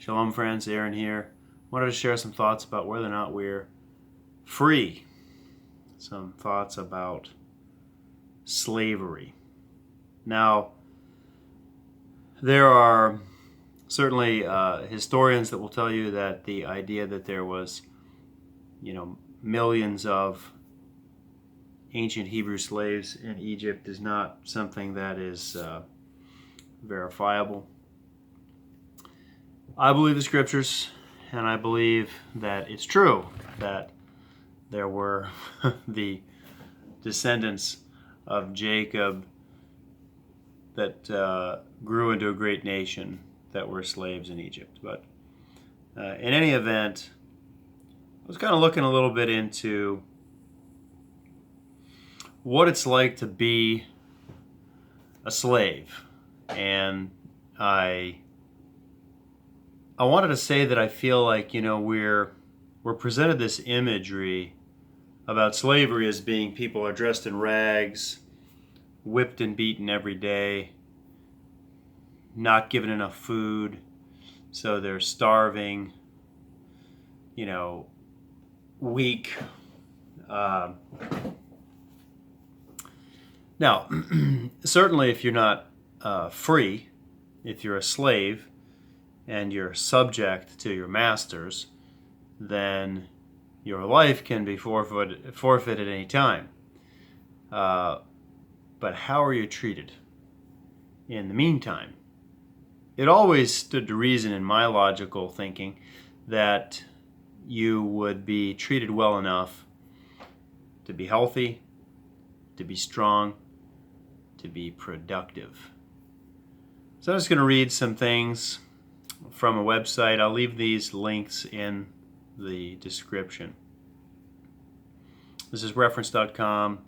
Shalom friends, Aaron here. Wanted to share some thoughts about whether or not we're free. Some thoughts about slavery. Now, there are certainly historians that will tell you that the idea that there was, millions of ancient Hebrew slaves in Egypt is not something that is verifiable. I believe the scriptures, and I believe that it's true that there were the descendants of Jacob that grew into a great nation that were slaves in Egypt. But in any event, I was kind of looking a little bit into what it's like to be a slave. And I wanted to say that I feel like, we're presented this imagery about slavery as being people are dressed in rags, whipped and beaten every day, not given enough food, so they're starving, weak. Now, certainly if you're not free, if you're a slave and you're subject to your masters, then your life can be forfeited at any time. But how are you treated in the meantime? It always stood to reason in my logical thinking that you would be treated well enough to be healthy, to be strong, to be productive. So I'm just going to read some things from a website. I'll leave these links in the description. This is reference.com,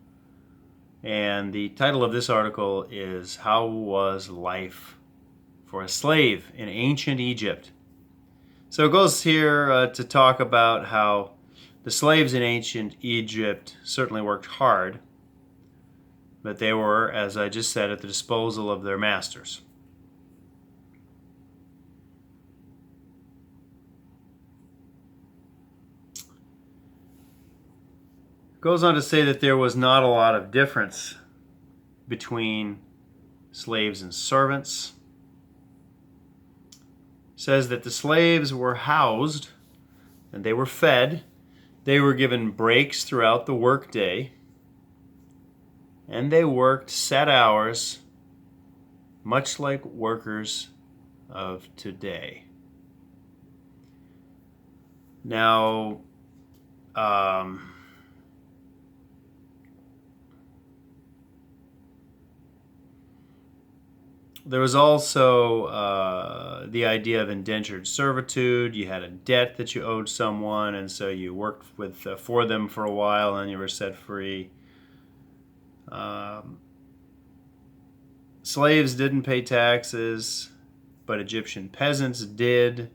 and the title of this article is How Was Life for a Slave in Ancient Egypt? So it goes here to talk about how the slaves in ancient Egypt certainly worked hard, but they were, as I just said, at the disposal of their masters. It goes on to say that there was not a lot of difference between slaves and servants. It says that the slaves were housed and they were fed. They were given breaks throughout the workday. And they worked set hours, much like workers of today. Now, there was also the idea of indentured servitude. You had a debt that you owed someone, and so you worked for them for a while, and you were set free. Slaves didn't pay taxes, but Egyptian peasants did.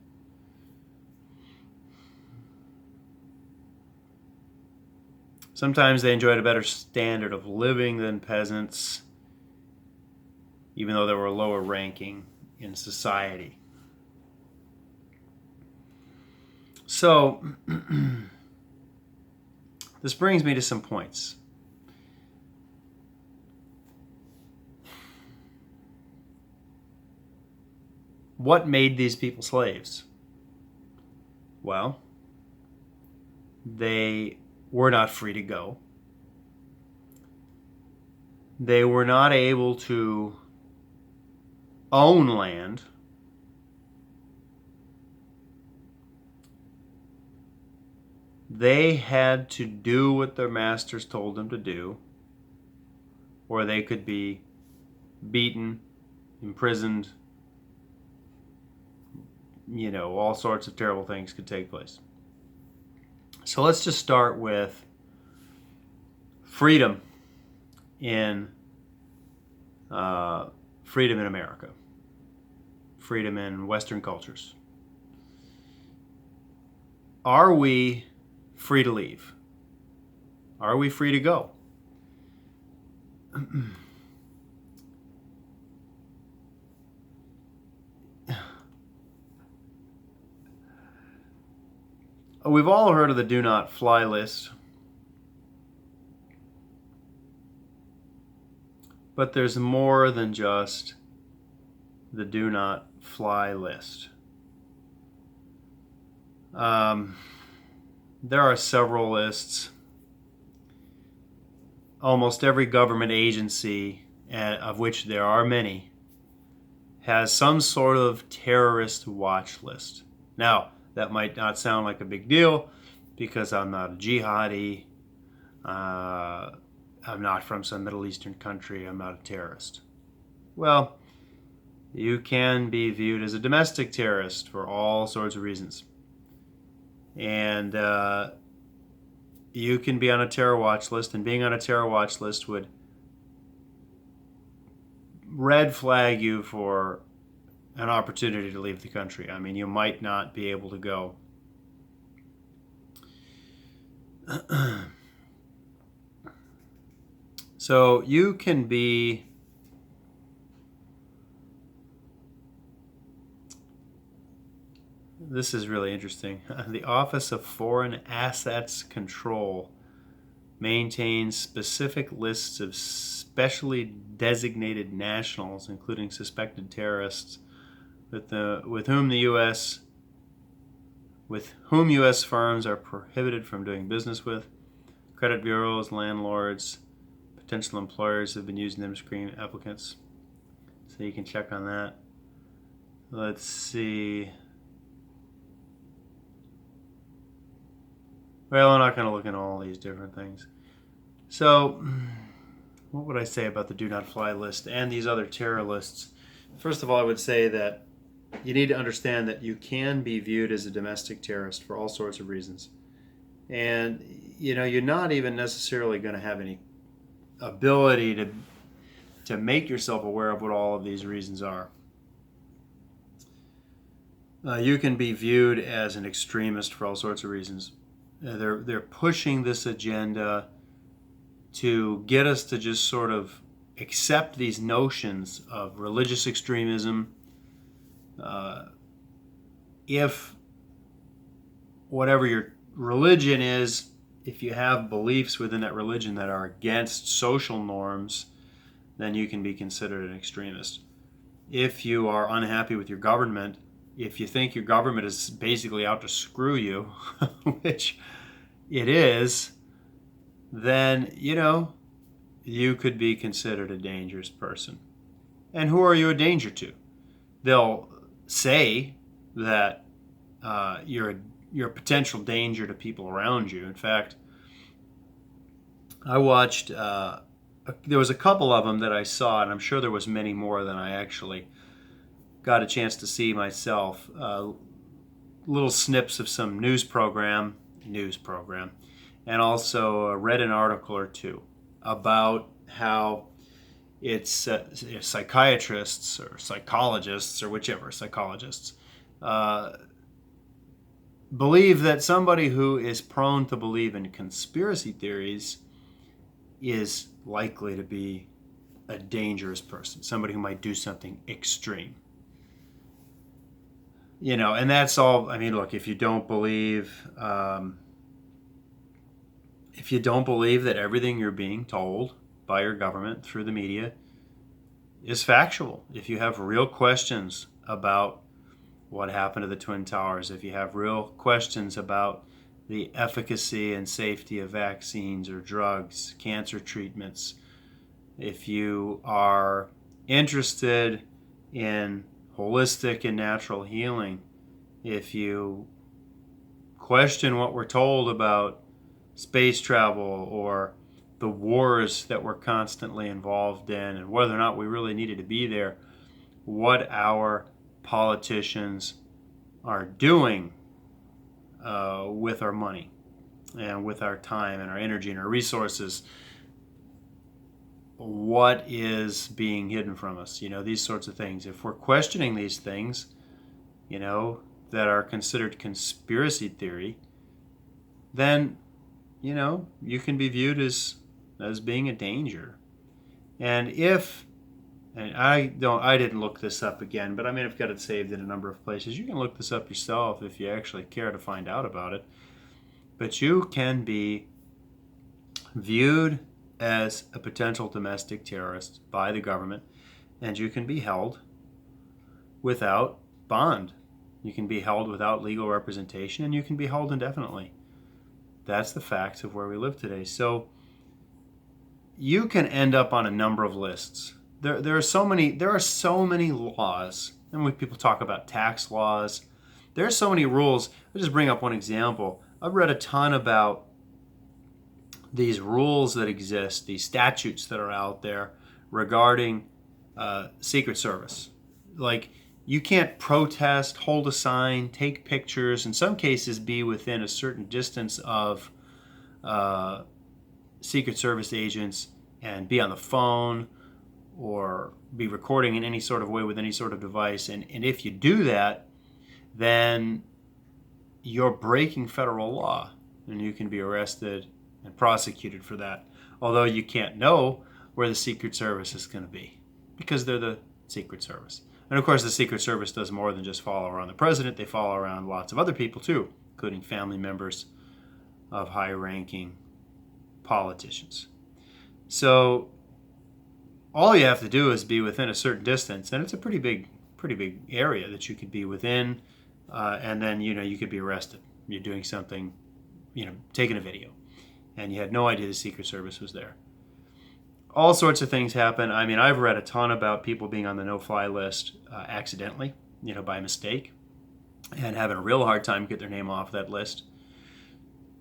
Sometimes they enjoyed a better standard of living than peasants, even though they were lower ranking in society. So, this brings me to some points. What made these people slaves? Well, they were not free to go. They were not able to own land. They had to do what their masters told them to do, or they could be beaten, imprisoned, all sorts of terrible things could take place. So let's just start with freedom in America, freedom in Western cultures. Are we free to leave? Are we free to go? We've all heard of the do not fly list, but there's more than just the do not fly list. There are several lists. Almost every government agency, of which there are many, has some sort of terrorist watch list. Now, that might not sound like a big deal because I'm not a jihadi. I'm not from some Middle Eastern country. I'm not a terrorist. Well, you can be viewed as a domestic terrorist for all sorts of reasons. And you can be on a terror watch list, and being on a terror watch list would red flag you for an opportunity to leave the country. I mean, you might not be able to go. So you can be this is really interesting. The Office of Foreign Assets Control maintains specific lists of specially designated nationals, including suspected terrorists, with whom U.S. firms are prohibited from doing business with. Credit bureaus, landlords, potential employers have been using them to screen applicants. So you can check on that. Let's see. Well, I'm not going to look at all these different things. So, what would I say about the do not fly list and these other terror lists? First of all, I would say that you need to understand that you can be viewed as a domestic terrorist for all sorts of reasons. And, you're not even necessarily going to have any ability to make yourself aware of what all of these reasons are. You can be viewed as an extremist for all sorts of reasons. They're pushing this agenda to get us to just sort of accept these notions of religious extremism. If whatever your religion is, if you have beliefs within that religion that are against social norms, then you can be considered an extremist. If you are unhappy with your government, if you think your government is basically out to screw you, which it is, then, you could be considered a dangerous person. And who are you a danger to? They'll say that you're a potential danger to people around you. In fact, I watched, there was a couple of them that I saw, and I'm sure there was many more than I actually got a chance to see myself. Little snips of some news program, and also read an article or two about how it's psychiatrists or psychologists or whichever psychologists believe that somebody who is prone to believe in conspiracy theories is likely to be a dangerous person, somebody who might do something extreme. And that's all. I mean, look, if you don't believe that everything you're being told by your government through the media is factual, if you have real questions about what happened to the Twin Towers, if you have real questions about the efficacy and safety of vaccines or drugs, cancer treatments, if you are interested in holistic and natural healing, if you question what we're told about space travel or the wars that we're constantly involved in and whether or not we really needed to be there, what our politicians are doing with our money and with our time and our energy and our resources, what is being hidden from us, these sorts of things. If we're questioning these things, that are considered conspiracy theory, then, you can be viewed as being a danger. And I didn't look this up again, but I've got it saved in a number of places. You can look this up yourself if you actually care to find out about it. but you can be viewed as a potential domestic terrorist by the government, and you can be held without bond. You can be held without legal representation, and you can be held indefinitely. That's the facts of where we live today. So you can end up on a number of lists. There are so many laws, and when people talk about tax laws, there are so many rules. I'll just bring up one example. I've read a ton about these rules that exist, these statutes that are out there regarding Secret Service. Like, you can't protest, hold a sign, take pictures, in some cases be within a certain distance of Secret Service agents and be on the phone or be recording in any sort of way with any sort of device. And if you do that, then you're breaking federal law and you can be arrested and prosecuted for that. Although you can't know where the Secret Service is going to be because they're the Secret Service. And of course, the Secret Service does more than just follow around the president. They follow around lots of other people too, including family members of high-ranking politicians. So all you have to do is be within a certain distance, and it's a pretty big area that you could be within, and then you could be arrested. You're doing something, taking a video, and you had no idea the Secret Service was there. All sorts of things happen. I mean, I've read a ton about people being on the no-fly list accidentally, by mistake, and having a real hard time to get their name off that list.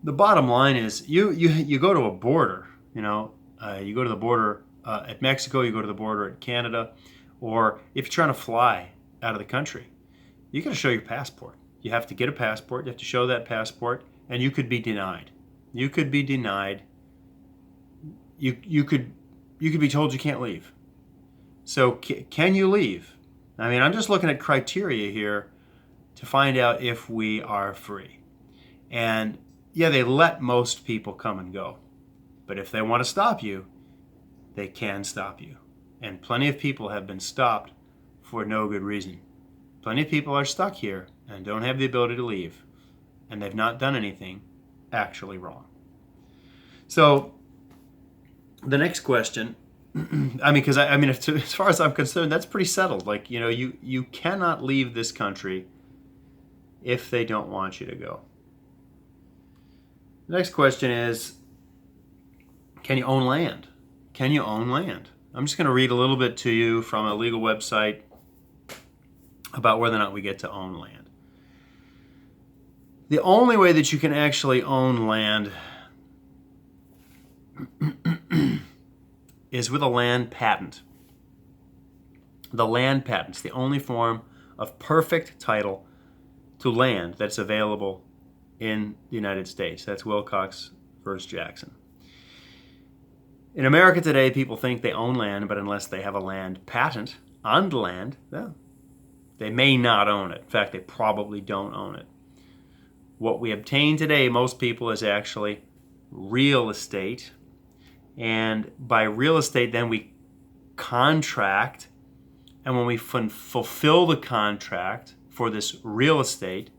The bottom line is you go to a border, you go to the border at Mexico, you go to the border at Canada, or if you're trying to fly out of the country, you got to show your passport. You have to get a passport, you have to show that passport, and you could be denied. You could be denied. You could be told you can't leave. So can you leave? I mean, I'm just looking at criteria here to find out if we are free. And yeah, they let most people come and go. But if they want to stop you, they can stop you. And plenty of people have been stopped for no good reason. Plenty of people are stuck here and don't have the ability to leave. And they've not done anything actually wrong. So the next question, as far as I'm concerned, that's pretty settled. Like, you cannot leave this country if they don't want you to go. The next question is, can you own land? Can you own land? I'm just going to read a little bit to you from a legal website about whether or not we get to own land. The only way that you can actually own land is with a land patent. The land patent's the only form of perfect title to land that's available in the United States. That's Wilcox versus Jackson. In America today, people think they own land, but unless they have a land patent on the land, well, they may not own it. In fact, they probably don't own it. What we obtain today, most people, is actually real estate. And by real estate, then we contract. And when we fulfill the contract for this real estate,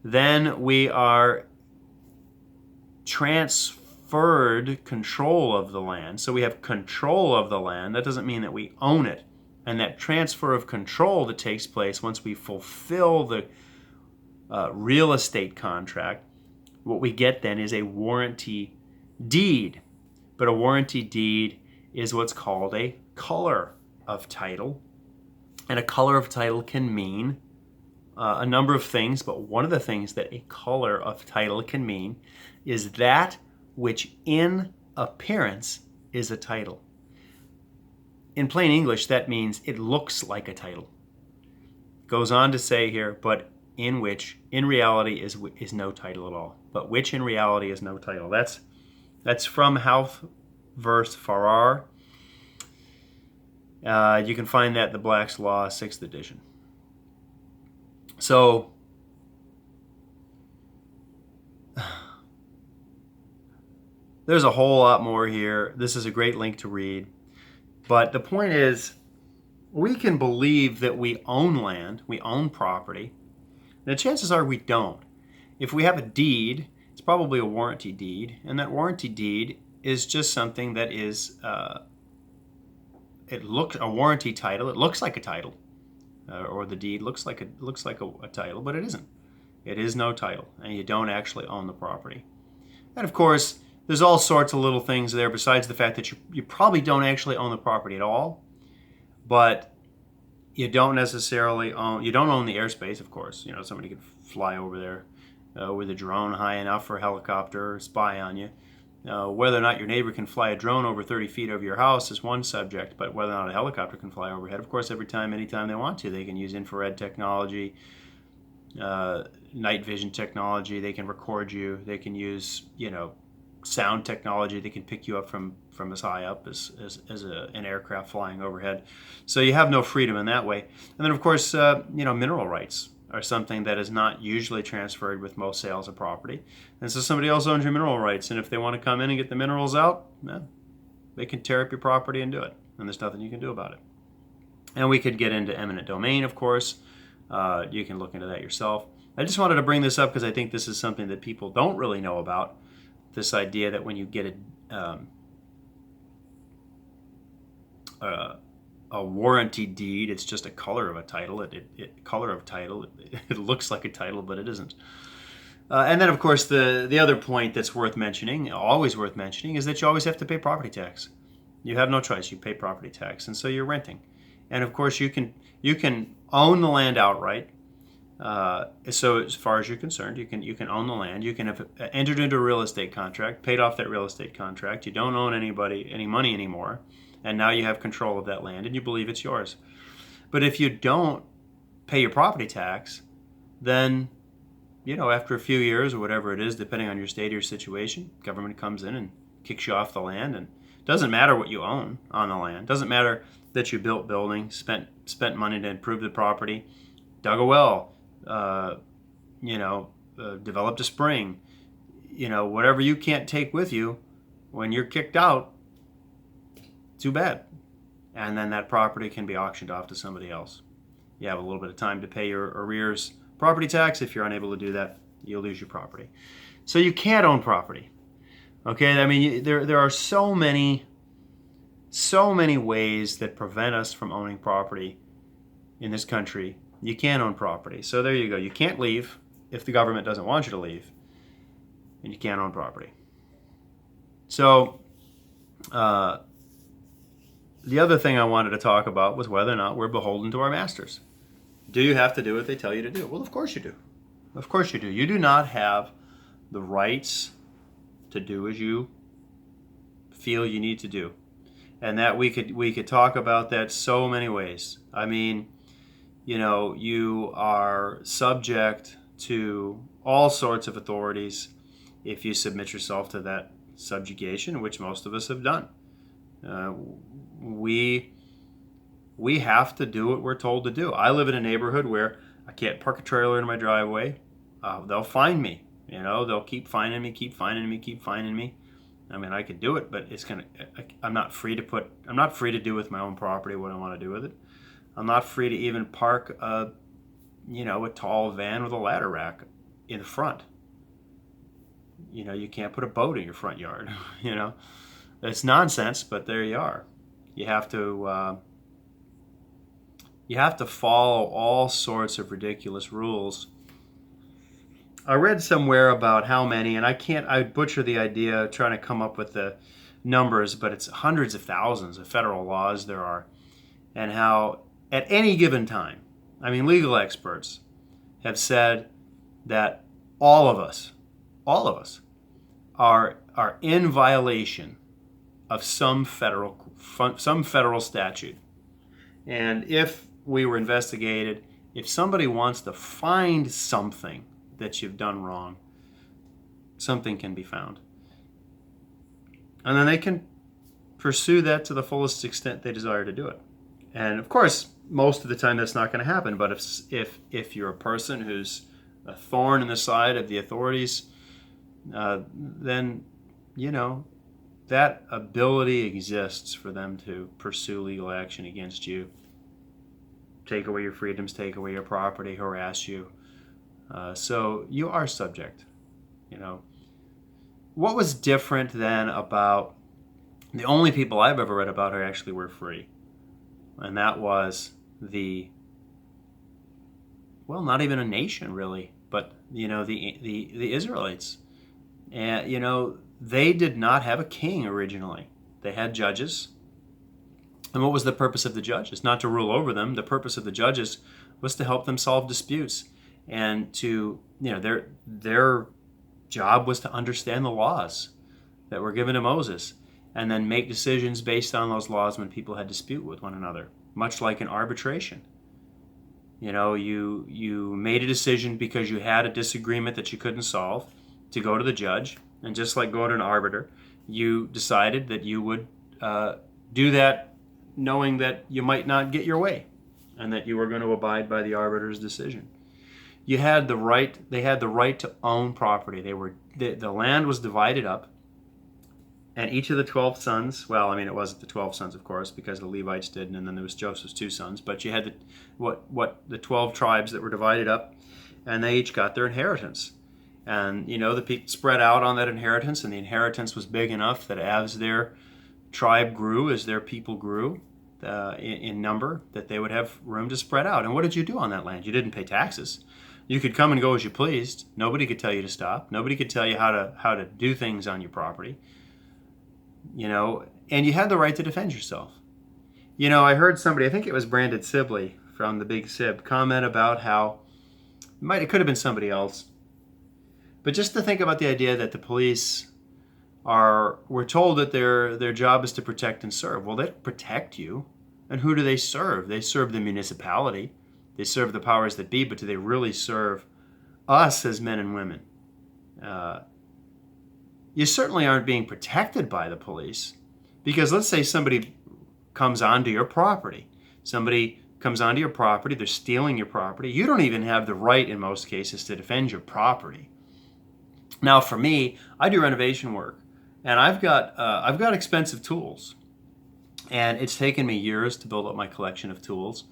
then we are transferred control of the land. So we have control of the land. That doesn't mean that we own it. And that transfer of control that takes place once we fulfill the real estate contract, what we get then is a warranty deed. But a warranty deed is what's called a color of title. And a color of title can mean a number of things, but one of the things that a color of title can mean is that which in appearance is a title. In plain English, that means it looks like a title. Goes on to say here, but in which in reality is no title at all. But which in reality is no title. That's from Houth versus Farrar. You can find that in the Black's Law, 6th edition. So, there's a whole lot more here. This is a great link to read. But the point is, we can believe that we own land, we own property. The chances are we don't. If we have a deed it's probably a warranty deed, and that warranty deed is just something that is it looks a warranty title. It looks like a title, or the deed looks like a title, but it isn't. It is no title, and you don't actually own the property. And of course, there's all sorts of little things there besides the fact that you probably don't actually own the property at all, but you don't necessarily own, you don't own the airspace, of course. You know, somebody could fly over there with a drone high enough for a helicopter or spy on you. Whether or not your neighbor can fly a drone over 30 feet over your house is one subject, but whether or not a helicopter can fly overhead, of course, anytime they want to. They can use infrared technology, night vision technology. They can record you. They can use, sound technology. They can pick you up from as high up as an aircraft flying overhead. So you have no freedom in that way. And then, of course, mineral rights are something that is not usually transferred with most sales of property. And so somebody else owns your mineral rights, and if they want to come in and get the minerals out, they can tear up your property and do it, and there's nothing you can do about it. And we could get into eminent domain, of course. You can look into that yourself. I just wanted to bring this up because I think this is something that people don't really know about, this idea that when you get a warranty deed, it's just a color of a title. It looks like a title, but it isn't. And then, of course, the other point that's worth mentioning, always worth mentioning, is that you always have to pay property tax. You have no choice. You pay property tax, and so you're renting. And of course, you can own the land outright. So as far as you're concerned, you can own the land. You can have entered into a real estate contract, paid off that real estate contract. You don't own any money anymore, and now you have control of that land, and you believe it's yours. But if you don't pay your property tax, then after a few years or whatever it is, depending on your state or your situation, government comes in and kicks you off the land, and it doesn't matter what you own on the land. It doesn't matter that you built buildings, spent money to improve the property, dug a well, developed a spring, whatever you can't take with you when you're kicked out, too bad. And then that property can be auctioned off to somebody else. You have a little bit of time to pay your arrears property tax. If you're unable to do that, you'll lose your property. So you can't own property. Okay, I mean, there are so many ways that prevent us from owning property in this country. You can't own property. So there you go. You can't leave if the government doesn't want you to leave, and you can't own property. So the other thing I wanted to talk about was whether or not we're beholden to our masters. Do you have to do what they tell you to do? Well, of course you do. Of course you do. You do not have the rights to do as you feel you need to do. And that we could talk about that so many ways. I mean, you are subject to all sorts of authorities if you submit yourself to that subjugation, which most of us have done. We have to do what we're told to do. I live in a neighborhood where I can't park a trailer in my driveway. They'll find me. They'll keep finding me. I mean, I could do it, but I'm not free to do with my own property what I want to do with it. I'm not free to even park a tall van with a ladder rack in the front. You can't put a boat in your front yard. It's nonsense, but there you are. You have to follow all sorts of ridiculous rules. I read somewhere about how many, and I butcher the idea trying to come up with the numbers, but it's hundreds of thousands of federal laws there are, and how at any given time, I mean, legal experts have said that all of us are in violation of some federal statute. And if we were investigated, if somebody wants to find something that you've done wrong, something can be found. And then they can pursue that to the fullest extent they desire to do it. And of course, most of the time that's not going to happen. But if you're a person who's a thorn in the side of the authorities, then that ability exists for them to pursue legal action against you, take away your freedoms, take away your property, harass you. So you are subject. what was different then about the only people I've ever read about who actually were free? And that was not even a nation really, but the Israelites. And they did not have a king originally. They had judges. And what was the purpose of the judges? Not to rule over them. The purpose of the judges was to help them solve disputes, and to their job was to understand the laws that were given to Moses, and then make decisions based on those laws when people had dispute with one another, much like an arbitration. You made a decision because you had a disagreement that you couldn't solve to go to the judge, and just like go to an arbiter, you decided that you would do that knowing that you might not get your way and that you were going to abide by the arbiter's decision. They had the right to own property. The land was divided up, and each of the 12 sons, it wasn't the 12 sons, of course, because the Levites did, and then there was Joseph's 2 sons, but you had the 12 tribes that were divided up, and they each got their inheritance. And, the people spread out on that inheritance, and the inheritance was big enough that as their tribe grew, as their people grew in number, that they would have room to spread out. And what did you do on that land? You didn't pay taxes. You could come and go as you pleased. Nobody could tell you to stop. Nobody could tell you how to do things on your property. And you had the right to defend yourself. I heard somebody, I think it was Brandon Sibley from the Big Sib, comment about how it could have been somebody else. But just to think about the idea that the police we're told that their job is to protect and serve. Well, they don't protect you. And who do they serve? They serve the municipality. They serve the powers that be, but do they really serve us as men and women? You certainly aren't being protected by the police, because let's say somebody comes onto your property. Somebody comes onto your property, they're stealing your property. You don't even have the right in most cases to defend your property. Now for me, I do renovation work, and I've got expensive tools. And it's taken me years to build up my collection of tools.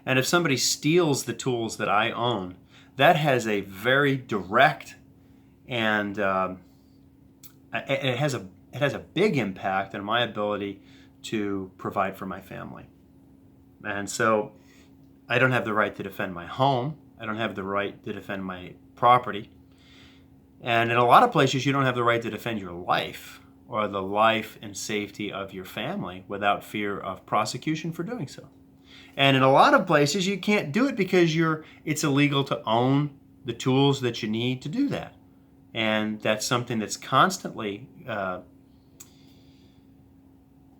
And if somebody steals the tools that I own, that has a very direct and it has a big impact on my ability to provide for my family. And so I don't have the right to defend my home. I don't have the right to defend my property. And in a lot of places, you don't have the right to defend your life or the life and safety of your family without fear of prosecution for doing so. And in a lot of places, you can't do it because it's illegal to own the tools that you need to do that. And that's something that's constantly at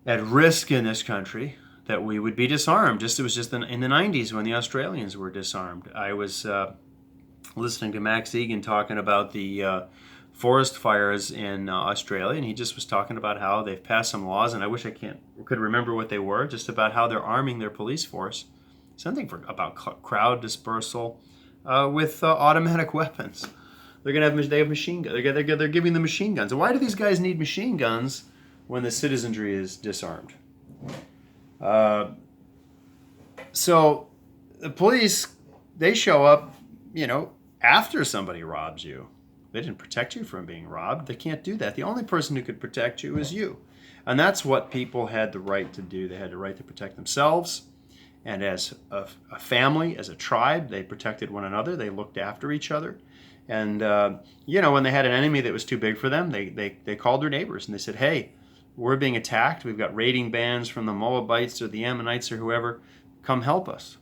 risk in this country, that we would be disarmed. It was just in the 90s when the Australians were disarmed. I was listening to Max Egan talking about the forest fires in Australia, and he just was talking about how they've passed some laws, and I wish I could remember what they were, just about how they're arming their police force, something about crowd dispersal with automatic weapons. They have machine guns. They're giving them machine guns. Why do these guys need machine guns when the citizenry is disarmed? So the police, they show up, after somebody robs you. They didn't protect you from being robbed. They can't do that. The only person who could protect you is you. And that's what people had the right to do. They had the right to protect themselves. And as a family, as a tribe, they protected one another. They looked after each other. And, when they had an enemy that was too big for them, they called their neighbors and they said, hey, we're being attacked. We've got raiding bands from the Moabites or the Ammonites or whoever. Come help us.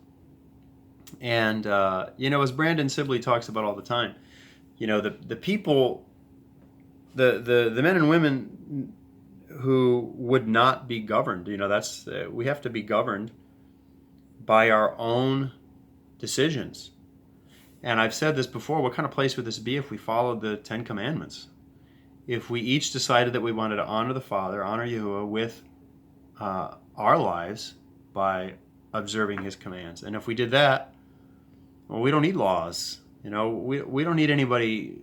And, as Brandon Sibley talks about all the time, the people, the men and women who would not be governed, we have to be governed by our own decisions. And I've said this before, what kind of place would this be if we followed the 10 Commandments? If we each decided that we wanted to honor the Father, honor Yahuwah with our lives by observing his commands. And if we did that, well, we don't need laws. We don't need anybody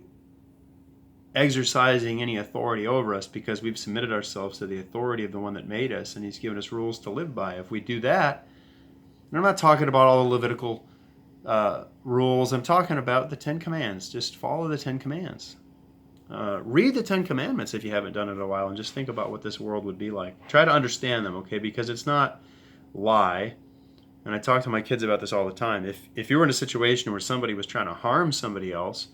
exercising any authority over us, because we've submitted ourselves to the authority of the one that made us, and he's given us rules to live by. If we do that, and I'm not talking about all the Levitical rules, I'm talking about the 10 Commands. Just follow the 10 Commands. Read the Ten Commandments if you haven't done it in a while, and just think about what this world would be like. Try to understand them, okay? Because it's not lie. And I talk to my kids about this all the time. If you were in a situation where somebody was trying to harm somebody else,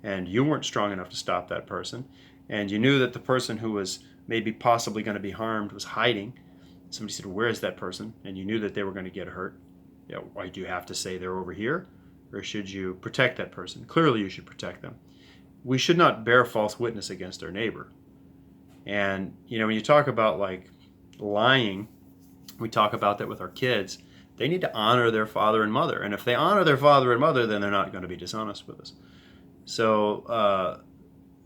and you weren't strong enough to stop that person, and you knew that the person who was maybe possibly going to be harmed was hiding, somebody said, "Where is that person?" and you knew that they were going to get hurt, why do you have to say they're over here? Or should you protect that person? Clearly you should protect them. We should not bear false witness against our neighbor. And when you talk about like lying, we talk about that with our kids. They need to honor their father and mother. And if they honor their father and mother, then they're not going to be dishonest with us. So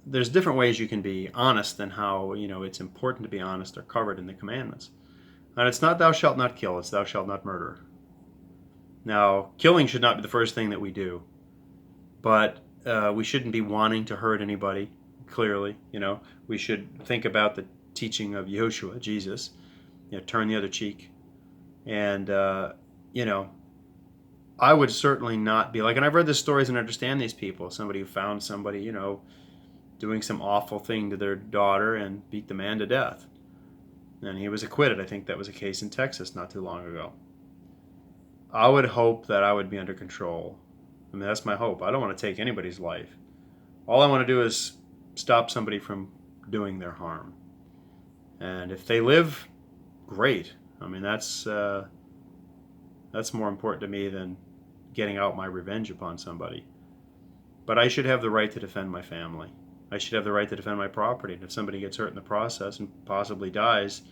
there's different ways you can be honest, and how it's important to be honest are covered in the commandments. And it's not thou shalt not kill, it's thou shalt not murder. Now, killing should not be the first thing that we do, but we shouldn't be wanting to hurt anybody, clearly. We should think about the teaching of Yehoshua, Jesus, turn the other cheek. And, I would certainly not be like, and I've read the stories and understand these people, somebody who found somebody, doing some awful thing to their daughter and beat the man to death. And he was acquitted. I think that was a case in Texas not too long ago. I would hope that I would be under control. I mean, that's my hope. I don't want to take anybody's life. All I want to do is stop somebody from doing their harm. And if they live, great. I mean, that's more important to me than getting out my revenge upon somebody. But I should have the right to defend my family. I should have the right to defend my property. And if somebody gets hurt in the process and possibly dies,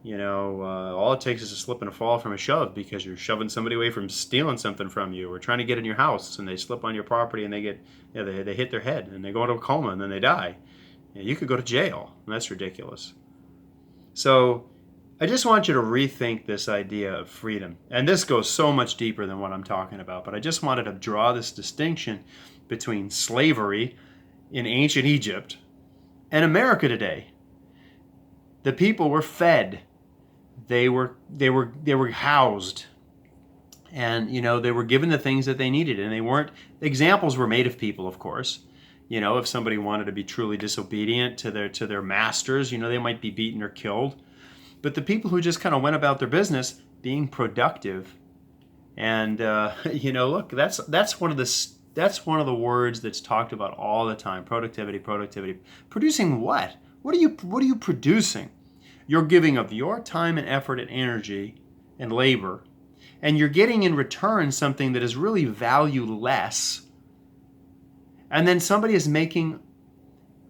all it takes is a slip and a fall from a shove, because you're shoving somebody away from stealing something from you, or trying to get in your house, and they slip on your property and they get, they hit their head and they go into a coma and then they die. You could go to jail, and that's ridiculous. So I just want you to rethink this idea of freedom. And this goes so much deeper than what I'm talking about, but I just wanted to draw this distinction between slavery in ancient Egypt and America today. The people were fed. They were housed. And, they were given the things that they needed. And they weren't, examples were made of people, of course. If somebody wanted to be truly disobedient to their masters, they might be beaten or killed. But the people who just kind of went about their business being productive, and look, that's one of the words that's talked about all the time. Productivity. Producing what? What are you producing? You're giving of your time and effort and energy and labor, and you're getting in return something that is really valueless. And then somebody is making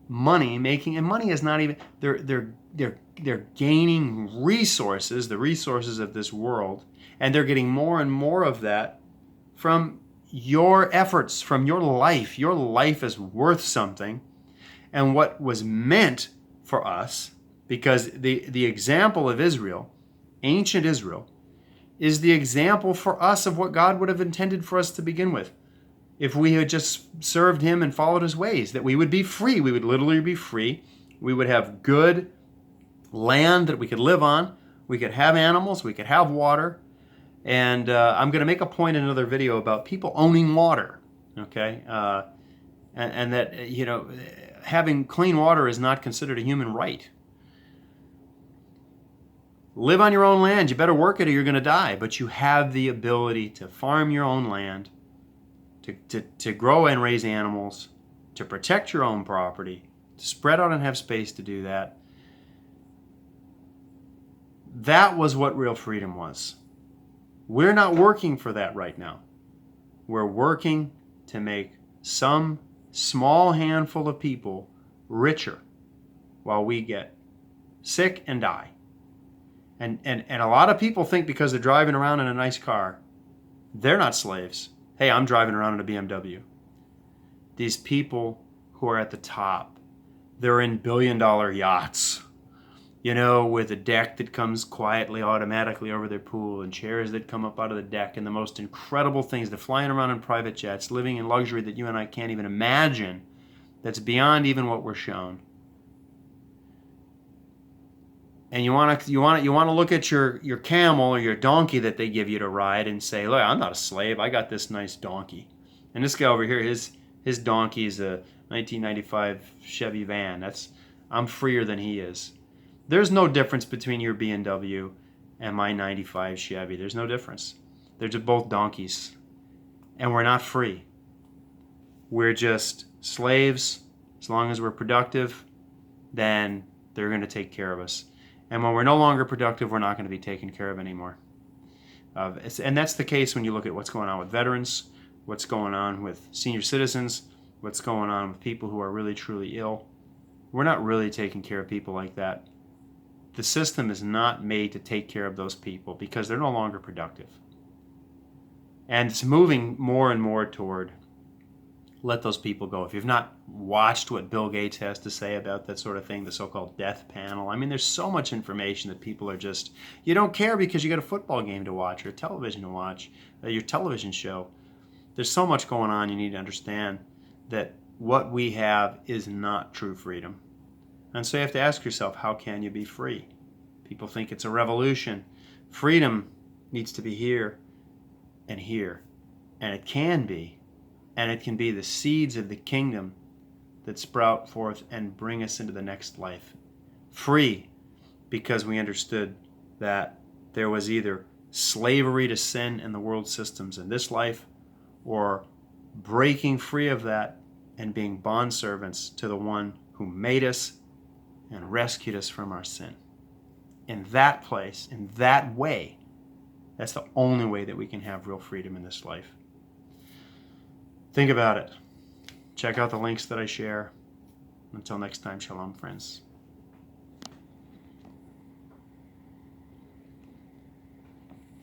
money, and money is not even, they're gaining resources, the resources of this world, and they're getting more and more of that from your efforts, from your life. Your life is worth something. And what was meant for us, because the example of Israel, ancient Israel, is the example for us of what God would have intended for us to begin with. If we had just served him and followed his ways, that we would be free. We would literally be free. We would have good land that we could live on. We could have animals. We could have water. And I'm going to make a point in another video about people owning water, okay? And that, having clean water is not considered a human right. Live on your own land. You better work it or you're going to die. But you have the ability to farm your own land, to grow and raise animals, to protect your own property, to spread out and have space to do that. That was what real freedom was. We're not working for that right now. We're working to make some small handful of people richer while we get sick and die. And a lot of people think because they're driving around in a nice car, they're not slaves. Hey, I'm driving around in a BMW. These people who are at the top, they're in billion-dollar yachts, with a deck that comes quietly, automatically over their pool, and chairs that come up out of the deck, and the most incredible things. They're flying around in private jets, living in luxury that you and I can't even imagine, that's beyond even what we're shown. And you want to look at your camel or your donkey that they give you to ride and say, look, I'm not a slave. I got this nice donkey. And this guy over here, His donkey is a 1995 Chevy van. I'm freer than he is. There's no difference between your BMW and my 95 Chevy. There's no difference. They're just both donkeys. And we're not free. We're just slaves. As long as we're productive, then they're going to take care of us. And when we're no longer productive, we're not going to be taken care of anymore. And that's the case when you look at what's going on with veterans, what's going on with senior citizens, what's going on with people who are really, truly ill. We're not really taking care of people like that. The system is not made to take care of those people because they're no longer productive. And it's moving more and more toward let those people go. If you've not watched what Bill Gates has to say about that sort of thing, the so-called death panel, I mean, there's so much information that people are just, you don't care because you got a football game to watch or a television to watch, your television show. There's so much going on. You need to understand that what we have is not true freedom. And so you have to ask yourself, how can you be free? People think it's a revolution. Freedom needs to be here and here. And it can be. And it can be the seeds of the kingdom that sprout forth and bring us into the next life. Free, because we understood that there was either slavery to sin and the world systems in this life, or breaking free of that and being bondservants to the one who made us and rescued us from our sin. In that place, in that way, that's the only way that we can have real freedom in this life. Think about it. Check out the links that I share. Until next time, shalom, friends.